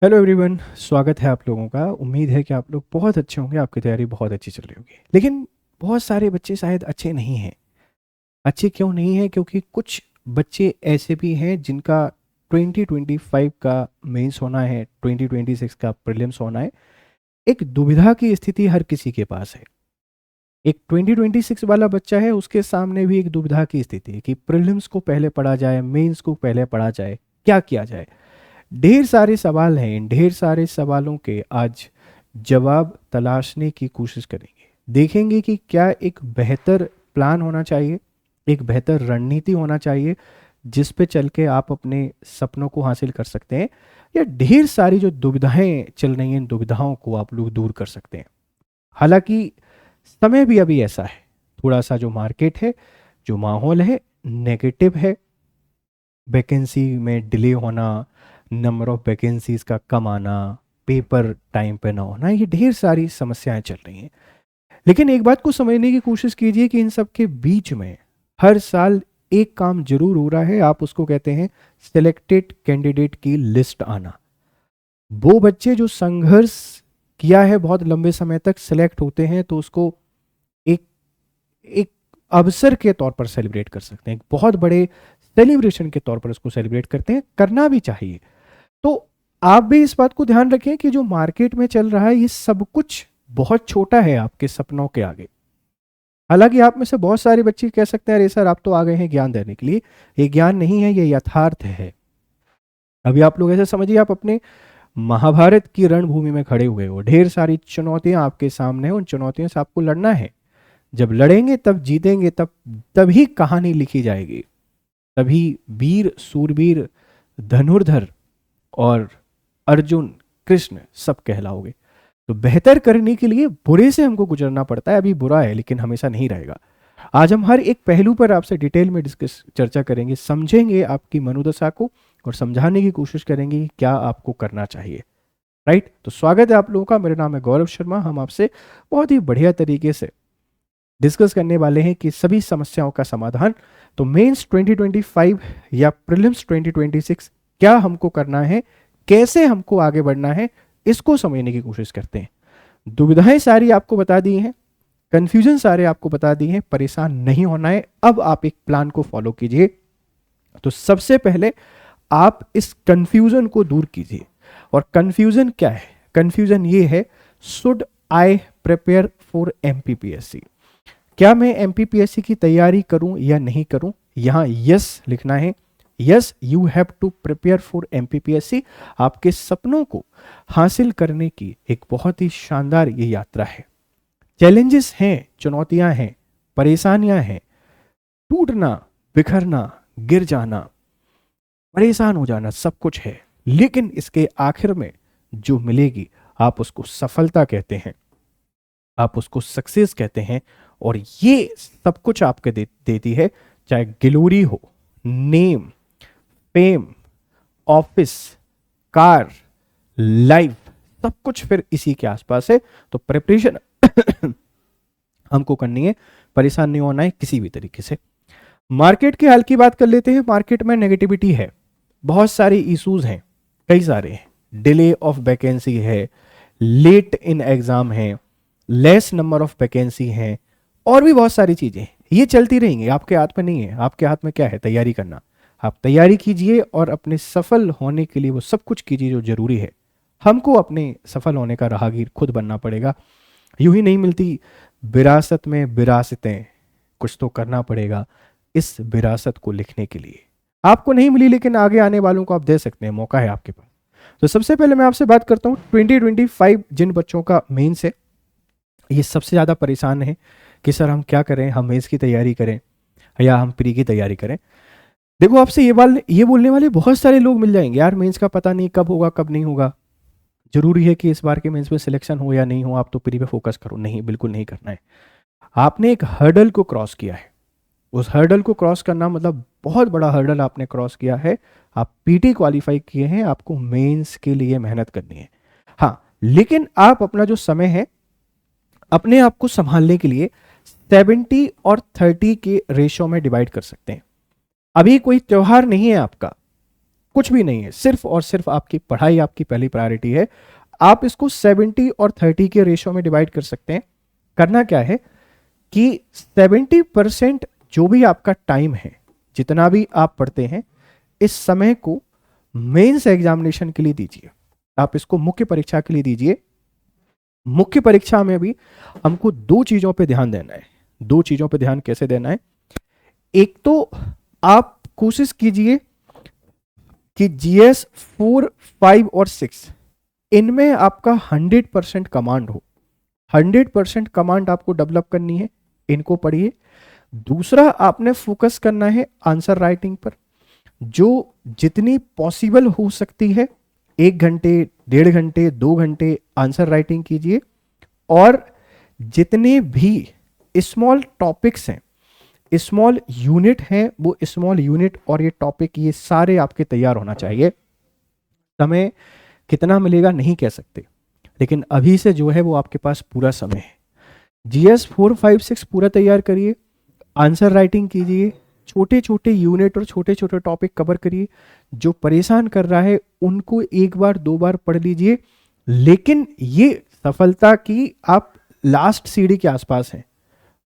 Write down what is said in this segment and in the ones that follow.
Hello everyone, स्वागत है आप लोगों का। उम्मीद है कि आप लोग बहुत अच्छे होंगे, आपकी तैयारी बहुत अच्छी चल रही होगी। लेकिन बहुत सारे बच्चे शायद अच्छे नहीं हैं। अच्छे क्यों नहीं हैं? क्योंकि कुछ बच्चे ऐसे भी हैं जिनका 2025 का मेंस होना है, 2026 का प्रीलिम्स होना है। एक दुविधा की स्थिति हर किसी के पास है। एक 2026 वाला बच्चा है, उसके सामने भी एक दुविधा की स्थिति है कि प्रीलिम्स को पहले पढ़ा जाए, मेंस को पहले पढ़ा जाए, क्या किया जाए। ढेर सारे सवाल हैं। इन ढेर सारे सवालों के आज जवाब तलाशने की कोशिश करेंगे। देखेंगे कि क्या एक बेहतर प्लान होना चाहिए, एक बेहतर रणनीति होना चाहिए जिस पे चल के आप अपने सपनों को हासिल कर सकते हैं, या ढेर सारी जो दुविधाएं चल रही हैं, इन दुविधाओं को आप लोग दूर कर सकते हैं। हालांकि समय भी अभी ऐसा है, थोड़ा सा जो मार्केट है, जो माहौल है, नेगेटिव है। वैकेंसी में डिले होना, नंबर ऑफ वैकेंसीज का कम आना, पेपर टाइम पे ना होना, ये ढेर सारी समस्याएं चल रही हैं। लेकिन एक बात को समझने की कोशिश कीजिए कि इन सब के बीच में हर साल एक काम जरूर हो रहा है। आप उसको कहते हैं सिलेक्टेड कैंडिडेट की लिस्ट आना। वो बच्चे जो संघर्ष किया है बहुत लंबे समय तक, सिलेक्ट होते हैं तो उसको एक एक अवसर के तौर पर सेलिब्रेट कर सकते हैं, एक बहुत बड़े सेलिब्रेशन के तौर पर उसको सेलिब्रेट करते हैं, करना भी चाहिए। तो आप भी इस बात को ध्यान रखें कि जो मार्केट में चल रहा है ये सब कुछ बहुत छोटा है आपके सपनों के आगे। हालांकि आप में से बहुत सारे बच्चे कह सकते हैं, अरे सर आप तो आ गए हैं ज्ञान देने के लिए। ये ज्ञान नहीं है, ये यथार्थ है। अभी आप लोग ऐसे समझिए, आप अपने महाभारत की रणभूमि में खड़े हुए हो, ढेर सारी चुनौतियां आपके सामने हैं, उन चुनौतियों से आपको लड़ना है। जब लड़ेंगे तब जीतेंगे, तभी कहानी लिखी जाएगी। तभी वीर सूरवीर धनुर्धर और अर्जुन कृष्ण सब कहलाओगे। तो बेहतर करने के लिए बुरे से हमको गुजरना पड़ता है। अभी बुरा है लेकिन हमेशा नहीं रहेगा। आज हम हर एक पहलू पर आपसे डिटेल में डिस्कस चर्चा करेंगे, समझेंगे आपकी मनोदशा को और समझाने की कोशिश करेंगे कि क्या आपको करना चाहिए। राइट, तो स्वागत है आप लोगों का। मेरा नाम है गौरव शर्मा। हम आपसे बहुत ही बढ़िया तरीके से डिस्कस करने वाले हैं कि सभी समस्याओं का समाधान। तो मेंस 2025 या प्रीलिम्स 2026 क्या हमको करना है, कैसे हमको आगे बढ़ना है, इसको समझने की कोशिश करते हैं। दुविधाएं सारी आपको बता दी हैं, कंफ्यूजन सारे आपको बता दी हैं। परेशान नहीं होना है। अब आप एक प्लान को फॉलो कीजिए। तो सबसे पहले आप इस कंफ्यूजन को दूर कीजिए। और कंफ्यूजन क्या है? कंफ्यूजन ये है, should I prepare for MPPSC? क्या मैं एमपीपीएससी की तैयारी करूं या नहीं करूं? यहां यस लिखना है। Yes, you have to prepare for MPPSC. आपके सपनों को हासिल करने की एक बहुत ही शानदार ये यात्रा है। चैलेंजेस हैं, चुनौतियां हैं, परेशानियां हैं, टूटना, बिखरना, गिर जाना, परेशान हो जाना, सब कुछ है। लेकिन इसके आखिर में जो मिलेगी, आप उसको सफलता कहते हैं, आप उसको सक्सेस कहते हैं। और ये सब कुछ आपके देती है, चाहे ग्लोरी हो, name, fame, office, car, life, सब कुछ फिर इसी के आसपास है। तो प्रिपरेशन हमको करनी है, परेशान नहीं होना है किसी भी तरीके से। मार्केट के हाल की बात कर लेते हैं। मार्केट में नेगेटिविटी है, बहुत सारे इश्यूज हैं, कई सारे हैं। डिले ऑफ वैकेंसी है, लेट इन एग्जाम है, लेस नंबर ऑफ वैकेंसी है, और भी बहुत सारी चीजें ये चलती रहेंगी। आपके हाथ में नहीं है। आपके हाथ में क्या है? तैयारी करना। आप तैयारी कीजिए और अपने सफल होने के लिए वो सब कुछ कीजिए जो जरूरी है। हमको अपने सफल होने का राहगीर खुद बनना पड़ेगा। यूं ही नहीं मिलती विरासत में विरासतें, कुछ तो करना पड़ेगा इस विरासत को लिखने के लिए। आपको नहीं मिली लेकिन आगे आने वालों को आप दे सकते हैं, मौका है आपके पास। तो सबसे पहले मैं आपसे बात करता हूं 2025 जिन बच्चों का मेंस है, ये सबसे ज़्यादा परेशान है कि सर हम क्या करें, हम मेंस की तैयारी करें या हम प्री की तैयारी करें। देखो, आपसे ये बोलने वाले बहुत सारे लोग मिल जाएंगे, यार मेंस का पता नहीं कब होगा कब नहीं होगा, जरूरी है कि इस बार के मेंस में सिलेक्शन हो या नहीं हो, आप तो प्री पे फोकस करो। नहीं, बिल्कुल नहीं करना है। आपने एक हर्डल को क्रॉस किया है। उस हर्डल को क्रॉस करना मतलब बहुत बड़ा हर्डल आपने क्रॉस किया है। आप पीटी क्वालिफाई किए हैं, आपको मेंस के लिए मेहनत करनी है। हाँ, लेकिन आप अपना जो समय है अपने आप को संभालने के लिए 70 और 30 के रेशो में डिवाइड कर सकते हैं। अभी कोई त्योहार नहीं है आपका, कुछ भी नहीं है, सिर्फ और सिर्फ आपकी पढ़ाई आपकी पहली प्रायोरिटी है। आप इसको 70 और 30 के रेशियो में डिवाइड कर सकते हैं। करना क्या है कि 70% जो भी आपका टाइम है, जितना भी आप पढ़ते हैं, इस समय को मेंस एग्जामिनेशन के लिए दीजिए। आप इसको मुख्य परीक्षा के लिए दीजिए। मुख्य परीक्षा में भी हमको दो चीजों पे ध्यान देना है। दो चीजों पे ध्यान कैसे देना है? एक तो आप कोशिश कीजिए कि जीएस 4, 5 और 6 इनमें आपका 100% कमांड हो। 100% कमांड आपको डेवलप करनी है, इनको पढ़िए। दूसरा, आपने फोकस करना है आंसर राइटिंग पर, जो जितनी पॉसिबल हो सकती है 1 घंटे, 1.5 घंटे, 2 घंटे आंसर राइटिंग कीजिए। और जितने भी स्मॉल टॉपिक्स हैं, स्मॉल यूनिट हैं, वो स्मॉल यूनिट और ये टॉपिक, ये सारे आपके तैयार होना चाहिए। समय कितना मिलेगा नहीं कह सकते, लेकिन अभी से जो है वो आपके पास पूरा समय है। जीएस 4, 5, 6 पूरा तैयार करिए, आंसर राइटिंग कीजिए, छोटे छोटे यूनिट और छोटे छोटे टॉपिक कवर करिए। जो परेशान कर रहा है उनको 1 बार 2 बार पढ़ लीजिए, लेकिन ये सफलता की आप लास्ट सीढ़ी के आसपास हैं,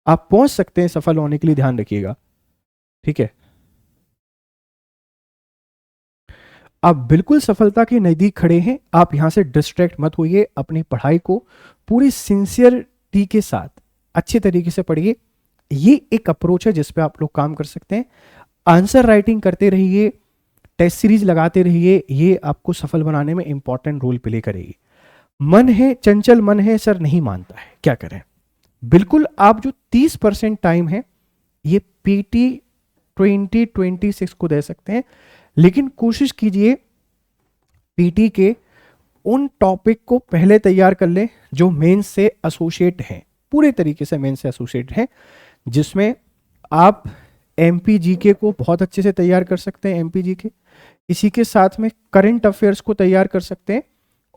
आप पहुंच सकते हैं सफल होने के लिए, ध्यान रखिएगा, ठीक है। आप बिल्कुल सफलता के नजदीक खड़े हैं, आप यहां से डिस्ट्रैक्ट मत होइए, अपनी पढ़ाई को पूरी सिंसियरिटी के साथ अच्छे तरीके से पढ़िए। ये एक अप्रोच है जिस पे आप लोग काम कर सकते हैं। आंसर राइटिंग करते रहिए, टेस्ट सीरीज लगाते रहिए, ये आपको सफल बनाने में इंपॉर्टेंट रोल प्ले करेगी। मन है, चंचल मन है, सर नहीं मानता है, क्या करें? बिल्कुल, आप जो 30% टाइम है ये पीटी 2026 को दे सकते हैं, लेकिन कोशिश कीजिए पीटी के उन टॉपिक को पहले तैयार कर लें जो मेंस से एसोसिएट हैं, पूरे तरीके से मेंस से एसोसिएट हैं, जिसमें आप एमपीजीके को बहुत अच्छे से तैयार कर सकते हैं, एमपीजीके, इसी के साथ में करंट अफेयर्स को तैयार कर सकते हैं,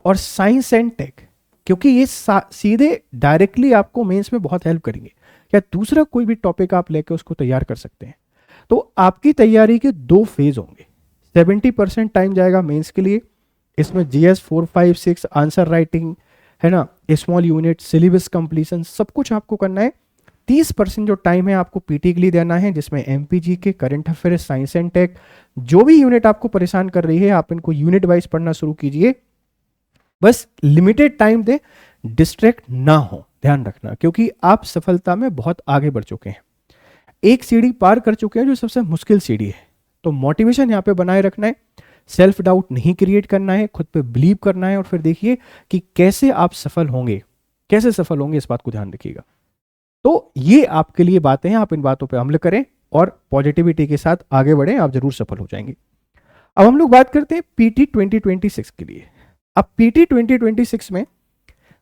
और साइंस एंड टेक, क्योंकि ये सीधे डायरेक्टली आपको मेंस में बहुत हेल्प करेंगे। या दूसरा कोई भी टॉपिक आप लेकर उसको तैयार कर सकते हैं। तो आपकी तैयारी के 2 फेज होंगे। 70% टाइम जाएगा मेंस के लिए, इसमें जीएस 4, 5, 6 आंसर राइटिंग है ना, स्मॉल यूनिट, सिलेबस कंप्लीशन, सब कुछ आपको करना है। 30% जो टाइम है आपको पीटी के लिए देना है, जिसमें एमपीजी के, current affair, science and tech, जो भी यूनिट आपको परेशान कर रही है आप इनको यूनिट वाइज पढ़ना शुरू कीजिए। बस लिमिटेड टाइम दे, डिस्ट्रैक्ट ना हो, ध्यान रखना, क्योंकि आप सफलता में बहुत आगे बढ़ चुके हैं, एक सीढ़ी पार कर चुके हैं जो सबसे मुश्किल सीढ़ी है। तो मोटिवेशन यहाँ पे बनाए रखना है, सेल्फ डाउट नहीं क्रिएट करना है, खुद पे बिलीव करना है, और फिर देखिए कि कैसे आप सफल होंगे, कैसे सफल होंगे, इस बात को ध्यान रखिएगा। तो ये आपके लिए बातें हैं, आप इन बातों पे अमल करें और पॉजिटिविटी के साथ आगे बढ़ें, आप जरूर सफल हो जाएंगे। अब हम लोग बात करते हैं पीटी 2026 के लिए। अब पीटी 2026 में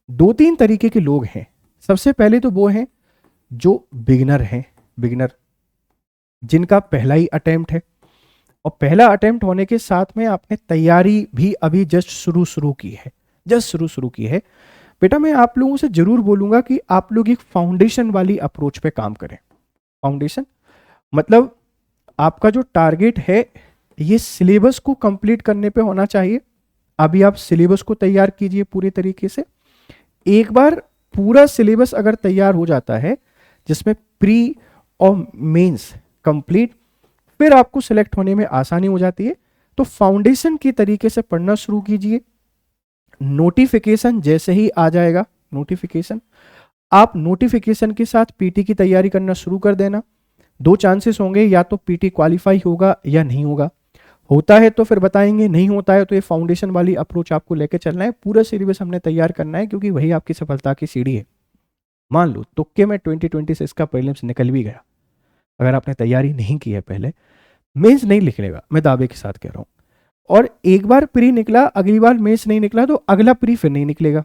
2-3 तरीके के लोग हैं। सबसे पहले तो वो हैं जो बिगिनर हैं, बिगिनर जिनका पहला ही अटेम्प्ट है, और पहला अटेम्प्ट होने के साथ में आपने तैयारी भी अभी जस्ट शुरू की है, जस्ट शुरू की है। बेटा मैं आप लोगों से जरूर बोलूंगा कि आप लोग एक फाउंडेशन वाली अप्रोच पे काम करें। फाउंडेशन मतलब आपका जो टारगेट है ये सिलेबस को कंप्लीट करने पे होना चाहिए। अभी आप सिलेबस को तैयार कीजिए पूरे तरीके से। एक बार पूरा सिलेबस अगर तैयार हो जाता है जिसमें प्री और मेंस कंप्लीट, फिर आपको सिलेक्ट होने में आसानी हो जाती है। तो फाउंडेशन की तरीके से पढ़ना शुरू कीजिए। नोटिफिकेशन जैसे ही आ जाएगा, नोटिफिकेशन, आप नोटिफिकेशन के साथ पीटी की तैयारी करना शुरू कर देना। 2 चांसेस होंगे, या तो पीटी क्वालिफाई होगा या नहीं होगा। होता है तो फिर बताएंगे, नहीं होता है तो ये फाउंडेशन वाली अप्रोच आपको लेके चलना है। पूरा सिलेबस हमने तैयार करना है, क्योंकि वही आपकी सफलता की सीढ़ी है। मान लो तुक्के में 2026 का प्रीलिम्स निकल भी गया, अगर आपने तैयारी नहीं की है पहले, मेंस नहीं निकलेगा, मैं दावे के साथ कह रहा हूं। और एक बार प्री निकला, अगली बार मेंस नहीं निकला, तो अगला प्री फिर नहीं निकलेगा,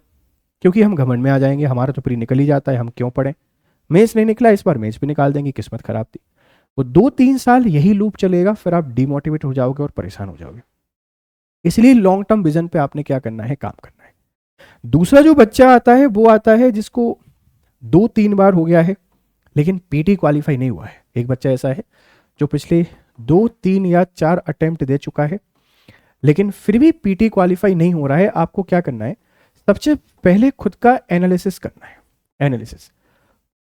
क्योंकि हम घमंड में आ जाएंगे, हमारा तो प्री निकल ही जाता है, हम क्यों पढ़ें। मेंस नहीं निकला, इस बार मेंस भी निकाल देंगे, किस्मत खराब थी। वो 2-3 साल यही लूप चलेगा, फिर आप डिमोटिवेट हो जाओगे और परेशान हो जाओगे। इसलिए लॉन्ग टर्म विजन पे आपने क्या करना है, काम करना है। दूसरा जो बच्चा आता है वो आता है जिसको 2-3 बार हो गया है लेकिन पीटी क्वालिफाई नहीं हुआ है। एक बच्चा ऐसा है जो पिछले 2, 3 या 4 अटेम्प्ट दे चुका है, लेकिन फिर भी पीटी क्वालिफाई नहीं हो रहा है, आपको क्या करना है, सबसे पहले खुद का एनालिसिस करना है। एनालिसिस,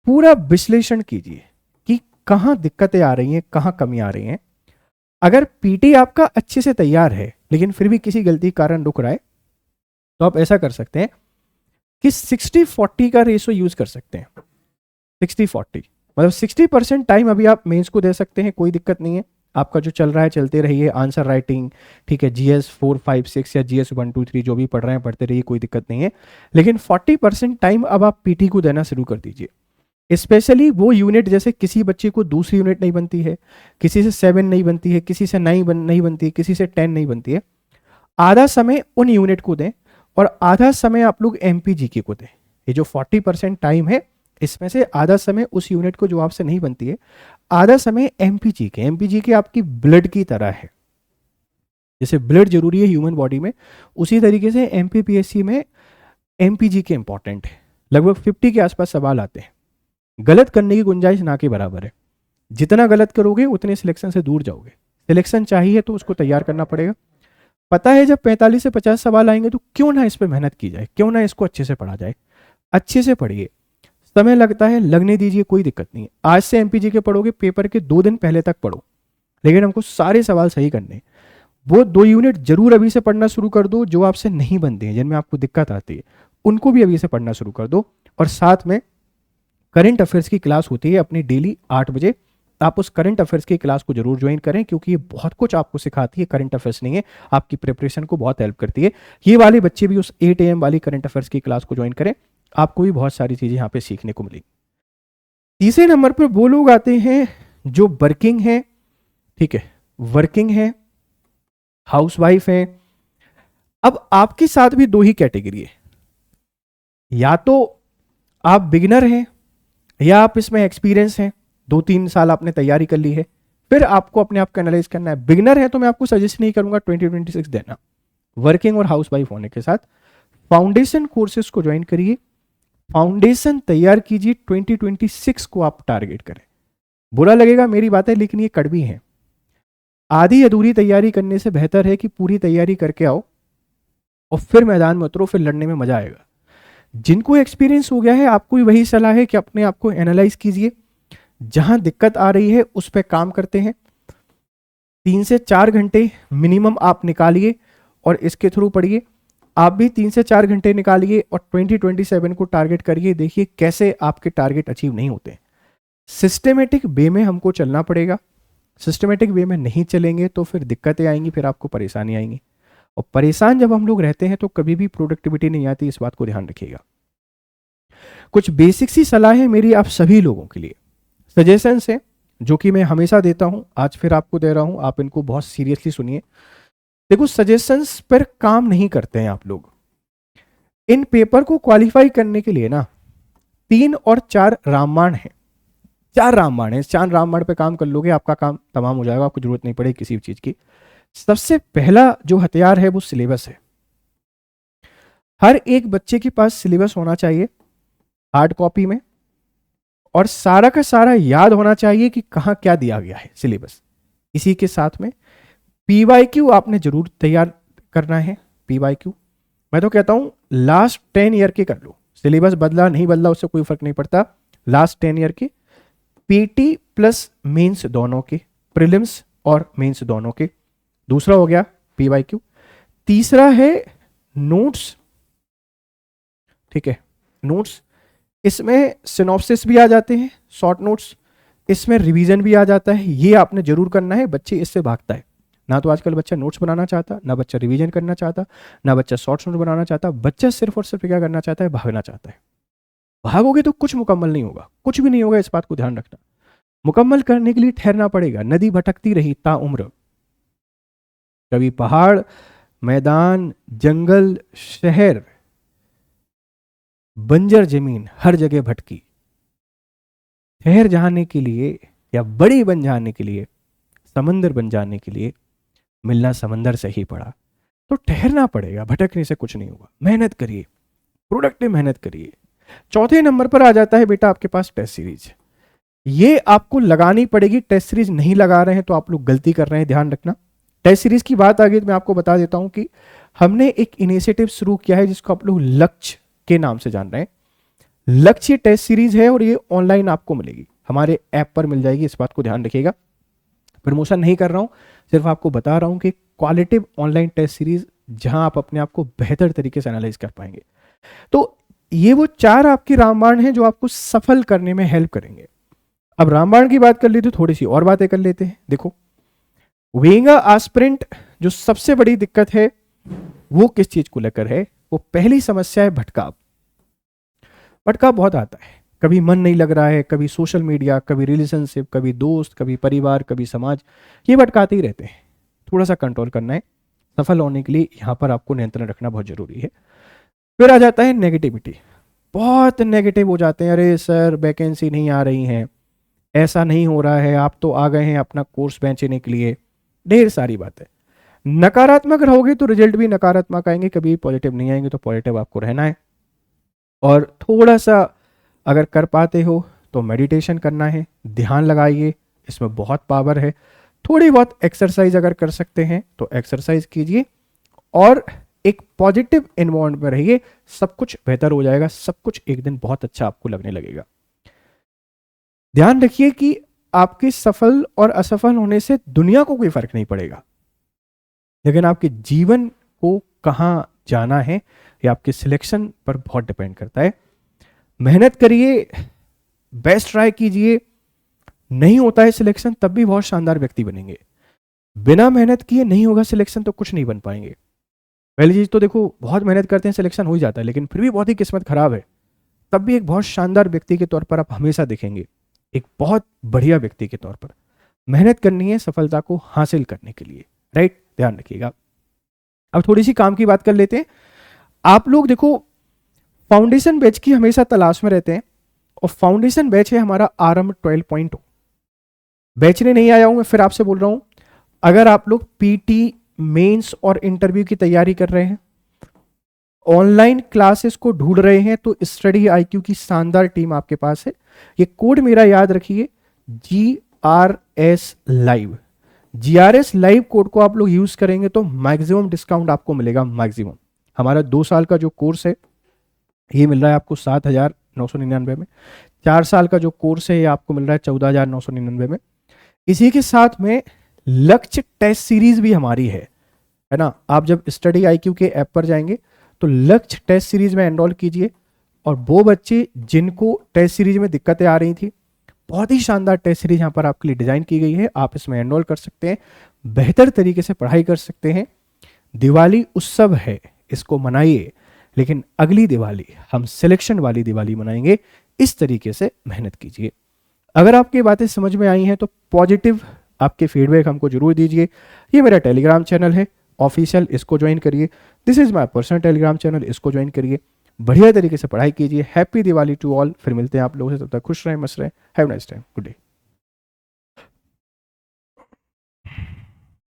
पूरा विश्लेषण कीजिए कि कहाँ दिक्कतें आ रही हैं, कहाँ कमी आ रही हैं। अगर पीटी आपका अच्छे से तैयार है लेकिन फिर भी किसी गलती के कारण रुक रहा है, तो आप ऐसा कर सकते हैं कि 60-40 का रेशो यूज कर सकते हैं। 60-40 मतलब 60% टाइम अभी आप मेंस को दे सकते हैं, कोई दिक्कत नहीं है, आपका जो चल रहा है चलते रहिए, आंसर राइटिंग ठीक है, जीएस 4, 5, 6 या जीएस 1, 2, 3 जो भी पढ़ रहे हैं पढ़ते रहिए, कोई दिक्कत नहीं है। लेकिन 40% टाइम अब आप पीटी को देना शुरू कर दीजिए। स्पेशली वो यूनिट, जैसे किसी बच्चे को दूसरी यूनिट नहीं बनती है, किसी से 7 नहीं बनती है, किसी से 9 नहीं बनती है, किसी से 10 नहीं बनती है, आधा समय उन यूनिट को दें और आधा समय आप लोग एमपीजीके को दें। ये जो 40% टाइम है, इसमें से आधा समय उस यूनिट को जो आपसे नहीं बनती है, आधा समय एमपीजीके। एमपीजीके आपकी ब्लड की तरह है, जैसे ब्लड जरूरी है ह्यूमन बॉडी में, उसी तरीके से एमपीपीएससी में एमपीजीके इंपॉर्टेंट है। लगभग 50 के आसपास सवाल आते हैं, गलत करने की गुंजाइश ना के बराबर है। जितना गलत करोगे उतने सिलेक्शन से दूर जाओगे। सिलेक्शन चाहिए तो उसको तैयार करना पड़ेगा। पता है जब 45 से 50 सवाल आएंगे तो क्यों ना इस पे मेहनत की जाए, क्यों ना इसको अच्छे से पढ़ा जाए। अच्छे से पढ़िए, समय लगता है लगने दीजिए, कोई दिक्कत नहीं है। आज से एमपीजीके पढ़ोगे, पेपर के 2 दिन पहले तक पढ़ो, लेकिन हमको सारे सवाल सही करने। वो 2 यूनिट जरूर अभी से पढ़ना शुरू कर दो जो आपसे नहीं बनते हैं, जिनमें आपको दिक्कत आती है, उनको भी अभी से पढ़ना शुरू कर दो। और साथ में करंट अफेयर्स की क्लास होती है अपनी डेली 8 बजे, आप उस करंट अफेयर्स की क्लास को जरूर ज्वाइन करें, क्योंकि ये बहुत कुछ आपको सिखाती है। करंट अफेयर्स नहीं है, आपकी प्रिपरेशन को बहुत हेल्प करती है। ये वाले बच्चे भी उस 8 AM वाली करंट अफेयर्स की क्लास को ज्वाइन करें, आपको भी बहुत सारी चीजें यहाँ पे सीखने को मिलेगी। तीसरे नंबर पर वो लोग आते हैं जो वर्किंग है, ठीक है, वर्किंग है, हाउसवाइफ है। अब आपके साथ भी 2 ही कैटेगरी है, या तो आप बिगिनर हैं या आप इसमें एक्सपीरियंस हैं, 2-3 साल आपने तैयारी कर ली है, फिर आपको अपने आप को एनालाइज करना है। बिगिनर है तो मैं आपको सजेस्ट नहीं करूंगा 2026 देना। वर्किंग और हाउसवाइफ होने के साथ फाउंडेशन कोर्सेज को ज्वाइन करिए, फाउंडेशन तैयार कीजिए। 2026 को आप टारगेट करें। बुरा लगेगा मेरी बातें, लेकिन ये कड़वी है। आधी अधूरी तैयारी करने से बेहतर है कि पूरी तैयारी करके आओ और फिर मैदान में उतरो, फिर लड़ने में मजा आएगा। जिनको एक्सपीरियंस हो गया है, आपको भी वही सलाह है कि अपने आप को एनालाइज कीजिए, जहां दिक्कत आ रही है उस पर काम करते हैं। 3 से 4 घंटे मिनिमम आप निकालिए और इसके थ्रू पढ़िए। आप भी 3 से 4 घंटे निकालिए और 2027 को टारगेट करिए। देखिए कैसे आपके टारगेट अचीव नहीं होते। सिस्टमेटिक वे में हमको चलना पड़ेगा। सिस्टमेटिक वे में नहीं चलेंगे तो फिर दिक्कतें आएंगी, फिर आपको परेशानी आएंगी, और परेशान जब हम लोग रहते हैं तो कभी भी प्रोडक्टिविटी नहीं आती। इस बात को ध्यान रखिएगा। कुछ बेसिक सी सलाह है मेरी आप सभी लोगों के लिए, सजेशंस है जो कि मैं हमेशा देता हूं, आज फिर आपको दे रहा हूं। आप इनको बहुत सीरियसली सुनिए। देखो, सजेशंस पर काम नहीं करते हैं आप लोग। इन पेपर को क्वालिफाई करने के लिए ना 3 और 4 रामबाण है। 4 रामबाण है, 4 रामबाण पे काम कर लोगे, आपका काम तमाम हो जाएगा, आपको जरूरत नहीं पड़ेगी किसी भी चीज की। सबसे पहला जो हथियार है वो सिलेबस है। हर एक बच्चे के पास सिलेबस होना चाहिए हार्ड कॉपी में, और सारा का सारा याद होना चाहिए कि कहाँ क्या दिया गया है सिलेबस। इसी के साथ में पीवाईक्यू आपने जरूर तैयार करना है। पीवाईक्यू मैं तो कहता हूं लास्ट 10 ईयर के कर लो, सिलेबस बदला नहीं बदला उससे कोई फर्क नहीं पड़ता। लास्ट 10 ईयर के पीटी प्लस मेंस दोनों के, प्रीलिम्स और मेंस दोनों के। दूसरा हो गया पीवाईक्यू। तीसरा है नोट्स, ठीक है, नोट्स। इसमें सिनॉप्सिस भी आ जाते हैं, शॉर्ट नोट्स, इसमें रिवीजन भी आ जाता है। ये आपने जरूर करना है। बच्चे इससे भागता है ना, तो आजकल बच्चा नोट्स बनाना चाहता, ना बच्चा रिवीजन करना चाहता, ना बच्चा शॉर्ट नोट बनाना चाहता। बच्चा सिर्फ और सिर्फ क्या करना चाहता है, भागना चाहता है। भागोगे तो कुछ मुकम्मल नहीं होगा, कुछ भी नहीं होगा, इस बात को ध्यान रखना। मुकम्मल करने के लिए ठहरना पड़ेगा। नदी भटकती रही ताउम्र, कभी पहाड़, मैदान, जंगल, शहर, बंजर जमीन, हर जगह भटकी। ठहर जाने के लिए या बड़ी बन जाने के लिए, समंदर बन जाने के लिए मिलना समंदर से ही पड़ा। तो ठहरना पड़ेगा, भटकने से कुछ नहीं होगा। मेहनत करिए, प्रोडक्टिव मेहनत करिए। चौथे नंबर पर आ जाता है बेटा आपके पास टेस्ट सीरीज। ये आपको लगानी पड़ेगी। टेस्ट सीरीज नहीं लगा रहे हैं तो आप लोग गलती कर रहे हैं, ध्यान रखना। टेस्ट सीरीज की बात आ गई तो मैं आपको बता देता हूं कि हमने एक इनिशिएटिव शुरू किया है जिसको आप लोग लक्ष्य के नाम से जान रहे हैं। लक्ष्य टेस्ट सीरीज है और ये ऑनलाइन आपको मिलेगी, हमारे ऐप पर मिल जाएगी, इस बात को ध्यान रखिएगा। प्रमोशन नहीं कर रहा हूं, सिर्फ आपको बता रहा हूं कि क्वालिटिव ऑनलाइन टेस्ट सीरीज जहां आप अपने आप को बेहतर तरीके से एनालाइज कर पाएंगे। तो ये वो 4 आपके रामबाण हैं जो आपको सफल करने में हेल्प करेंगे। अब रामबाण की बात कर ली तो थोड़ी सी और बातें कर लेते हैं। देखो, बीइंग अ एस्पिरेंट जो सबसे बड़ी दिक्कत है वो किस चीज को लेकर है? वो पहली समस्या है भटकाव। भटकाव बहुत आता है, कभी मन नहीं लग रहा है, कभी सोशल मीडिया, कभी रिलेशनशिप, कभी दोस्त, कभी परिवार, कभी समाज, ये भटकाते ही रहते हैं। थोड़ा सा कंट्रोल करना है, सफल होने के लिए यहाँ पर आपको नियंत्रण रखना बहुत जरूरी है। फिर आ जाता है नेगेटिविटी। बहुत नेगेटिव हो जाते हैं, अरे सर वैकेंसी नहीं आ रही हैं, ऐसा नहीं हो रहा है, आप तो आ गए हैं अपना कोर्स बेचने के लिए, ढेर सारी बातें। नकारात्मक रहोगे तो रिजल्ट भी नकारात्मक आएंगे, कभी पॉजिटिव नहीं आएंगे। तो पॉजिटिव आपको रहना है और थोड़ा सा अगर कर पाते हो तो मेडिटेशन करना है, ध्यान लगाइए, इसमें बहुत पावर है। थोड़ी बहुत एक्सरसाइज अगर कर सकते हैं तो एक्सरसाइज कीजिए और एक पॉजिटिव एनवायरनमेंट में रहिए, सब कुछ बेहतर हो जाएगा, सब कुछ एक दिन बहुत अच्छा आपको लगने लगेगा। ध्यान रखिए कि आपके सफल और असफल होने से दुनिया को कोई फर्क नहीं पड़ेगा, लेकिन आपके जीवन को कहां जाना है ये आपके सिलेक्शन पर बहुत डिपेंड करता है। मेहनत करिए, बेस्ट ट्राई कीजिए, नहीं होता है सिलेक्शन तब भी बहुत शानदार व्यक्ति बनेंगे। बिना मेहनत किए नहीं होगा सिलेक्शन तो कुछ नहीं बन पाएंगे। पहली चीज तो देखो, बहुत मेहनत करते हैं सिलेक्शन हो ही जाता है, लेकिन फिर भी बहुत ही किस्मत खराब है तब भी एक बहुत शानदार व्यक्ति के तौर पर आप हमेशा दिखेंगे, एक बहुत बढ़िया व्यक्ति के तौर पर। मेहनत करनी है सफलता को हासिल करने के लिए, राइट? ध्यान रखिएगा। अब थोड़ी सी काम की बात कर लेते हैं। आप लोग देखो, फाउंडेशन बैच की हमेशा तलाश में रहते हैं और फाउंडेशन बैच है हमारा आरंभ 12.0। बेचने नहीं आया हूं मैं, फिर आपसे बोल रहा हूं, अगर आप लोग पीटी, मेंस और इंटरव्यू की तैयारी कर रहे हैं, ऑनलाइन क्लासेस को ढूंढ रहे हैं, तो स्टडी आईक्यू की शानदार टीम आपके पास है। ये कोड मेरा याद रखिए, GRS live. GRS live code को आप लोग यूज करेंगे तो मैक्सिमम डिस्काउंट आपको मिलेगा। मैक्सिमम हमारा 2 साल का जो कोर्स है ये मिल रहा है आपको 7,999 में। 4 साल का जो कोर्स है ये आपको मिल रहा है 14,999 में। इसी के साथ में लक्ष्य टेस्ट सीरीज भी हमारी है ना? आप जब स्टडी आईक्यू के ऐप पर जाएंगे तो लक्ष्य टेस्ट सीरीज में एनरोल कीजिए, और वो बच्चे जिनको टेस्ट सीरीज में दिक्कतें आ रही थी, बहुत ही शानदार टेस्ट सीरीज यहाँ पर आपके लिए डिजाइन की गई है, आप इसमें एनरोल कर सकते हैं, बेहतर तरीके से पढ़ाई कर सकते हैं। दिवाली उत्सव है, इसको मनाइए, लेकिन अगली दिवाली हम सिलेक्शन वाली दिवाली मनाएंगे। इस तरीके से मेहनत कीजिए। अगर आपकी बातें समझ में आई हैं तो पॉजिटिव आपके फीडबैक हमको जरूर दीजिए। ये मेरा टेलीग्राम चैनल है ऑफिशियल, इसको ज्वाइन करिए। This is my personal Telegram channel, इसको ज्वाइन करिए। बढ़िया तरीके से पढ़ाई कीजिए। Happy Diwali to all. फिर मिलते हैं आप लोगों से, तब तक खुश रहें, मस्त रहें। Have nice time, good day.